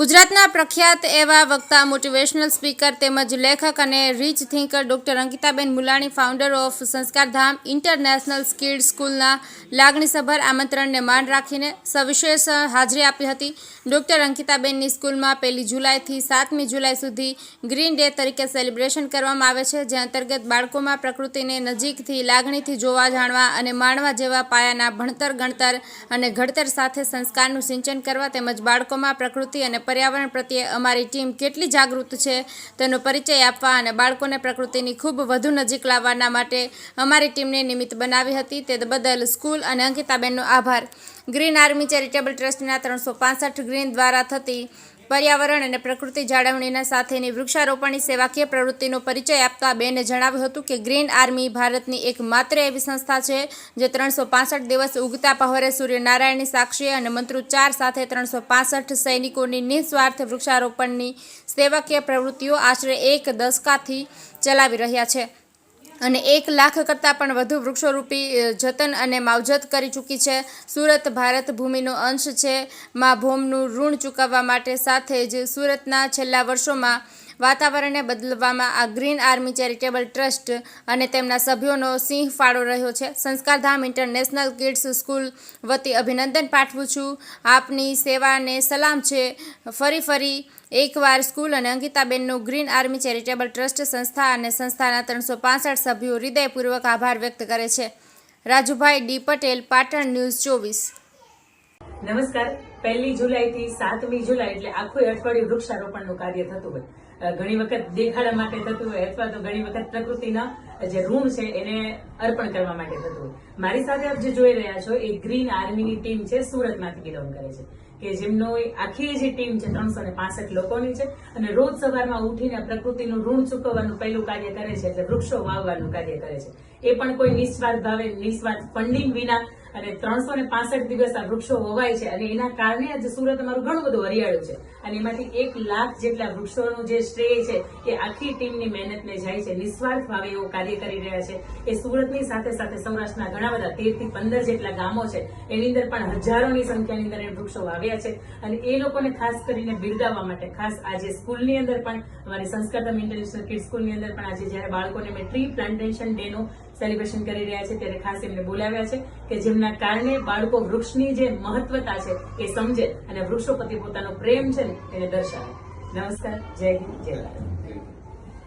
ગુજરાતના પ્રખ્યાત એવા વક્તા, મોટિવેશનલ સ્પીકર તેમજ લેખક અને rich thinker doctor Ankitaben Mulani, founder of Sanskardham international skilled સ્કૂલના લાગણીસભર આમંત્રણને માન રાખીને સવિશેષ હાજરી આપી હતી. ડૉક્ટર અંકિતાબેનની સ્કૂલમાં 1 જુલાઈથી 7મી જુલાઈ સુધી ગ્રીન ડે તરીકે સેલિબ્રેશન કરવામાં આવે છે, જે અંતર્ગત બાળકોમાં પ્રકૃતિને નજીકથી લાગણીથી જોવા, જાણવા અને માણવા જેવા પાયાના ભણતર, ગણતર અને ઘડતર સાથે સંસ્કારનું સિંચન કરવા તેમજ બાળકોમાં પ્રકૃતિ અને પર્યાવરણ પ્રત્યે અમારી ટીમ કેટલી જાગૃત છે તેનો પરિચય આપવા અને બાળકોને પ્રકૃતિની ખૂબ વધુ નજીક લાવવાના માટે અમારી ટીમને નિમિત્ત બનાવી હતી. તે બદલ સ્કૂલ અને અંકિતાબેનનો આભાર. ગ્રીન આર્મી ચેરિટેબલ ટ્રસ્ટના 365 ગ્રીન દ્વારા થતી પર્યાવરણ અને પ્રકૃતિ જાળવણીના સાથેની વૃક્ષારોપણની સેવાકીય પ્રવૃત્તિનો પરિચય આપતા બેને જણાવ્યું હતું કે ગ્રીન આર્મી ભારતની એકમાત્ર એવી સંસ્થા છે જે 365 દિવસ ઉગતા પહોરે સૂર્યનારાયણની સાક્ષીએ અને મંત્રોચ્ચાર સાથે 365 સૈનિકોની નિસ્વાર્થ વૃક્ષારોપણની સેવાકીય પ્રવૃત્તિઓ આશરે 1 દશકાથી ચલાવી રહ્યા છે અને 1 લાખ કરતાં પણ વધુ વૃક્ષોરૂપી જતન અને માવજત કરી ચૂકી છે. સુરત ભારત ભૂમિનો અંશ છે. મા ભૌમનું ઋણ ચૂકવવા માટે સાથે જ સુરતના છેલ્લા વર્ષોમાં વાતાવરણને બદલવામાં આ ગ્રીન આર્મી ચેરિટેબલ ટ્રસ્ટ અને તેમના સભ્યોનો સિંહ ફાળો રહ્યો છે. સંસ્કારધામ ઇન્ટરનેશનલ કિડ્સ સ્કૂલ વતી અભિનંદન પાઠવું છું. આપની સેવાને સલામ છે. ફરી એકવાર સ્કૂલ અને અંકિતાબેનનું ગ્રીન આર્મી ચેરિટેબલ ટ્રસ્ટ સંસ્થા અને સંસ્થાના 365 સભ્યો હૃદયપૂર્વક આભાર વ્યક્ત કરે છે. Rajubhai D Patel, Patan news 24. નમસ્કાર. 1 જુલાઈથી 7મી જુલાઈ એટલે આખું અઠવાડિયું વૃક્ષારોપણનું કાર્ય થતું હોય. ઘણી વખત દેખાડા માટે થતું હોય અથવા તો ઘણી વખત પ્રકૃતિના જે ઋણ છે એને અર્પણ કરવા માટે થતું હોય. મારી સાથે આપ જે જોઈ રહ્યા છો એ ગ્રીન આર્મીની ટીમ છે, સુરતમાંથી બિલોંગ કરે છે, કે જેમનો આખી જે ટીમ છે 365 લોકોની છે અને રોજ સવારમાં ઉઠીને પ્રકૃતિનું ઋણ ચૂકવવાનું પહેલું કાર્ય કરે છે, એટલે વૃક્ષો વાવવાનું કાર્ય કરે છે. એ પણ કોઈ નિસ્વાર્થ ભાવે, નિસ્વાર્થ ફંડિંગ વિના અને 365 દિવસ આ વૃક્ષો વવાય છે અને એના કારણે આજે સુરત અમારું ઘણું બધું હરિયાળું છે અને એમાંથી 1 લાખ જેટલા વૃક્ષોનું જે શ્રેય છે એ આખી ટીમની મહેનતને જાય છે. નિસ્વાર્થ ભાવે એવું કાર્ય કરી રહ્યા છે. એ સુરતની સાથે સાથે સૌરાષ્ટ્રના ઘણા બધા 13 થી 15 જેટલા ગામો છે એની અંદર પણ હજારોની સંખ્યાની અંદર એ વૃક્ષો વાવ્યા છે અને એ લોકોને ખાસ કરીને બિરદાવવા માટે ખાસ આજે સ્કૂલની અંદર પણ અમારી સંસ્કારધામ ઇન્ટરનેશનલ કિડ્સ સ્કૂલની અંદર પણ આજે જ્યારે બાળકોને મેં ટ્રી પ્લાન્ટેશન ડે નું સેલિબ્રેશન કરી રહ્યા છે ત્યારે ખાસ એમને બોલાવ્યા છે કે જેમના કારણે બાળકો વૃક્ષની જે મહત્વતા છે એ સમજે અને વૃક્ષો પ્રત્યે પોતાનો પ્રેમ છે ને એને દર્શાવે. નમસ્કાર. જય હિન્દ, જય ભારત.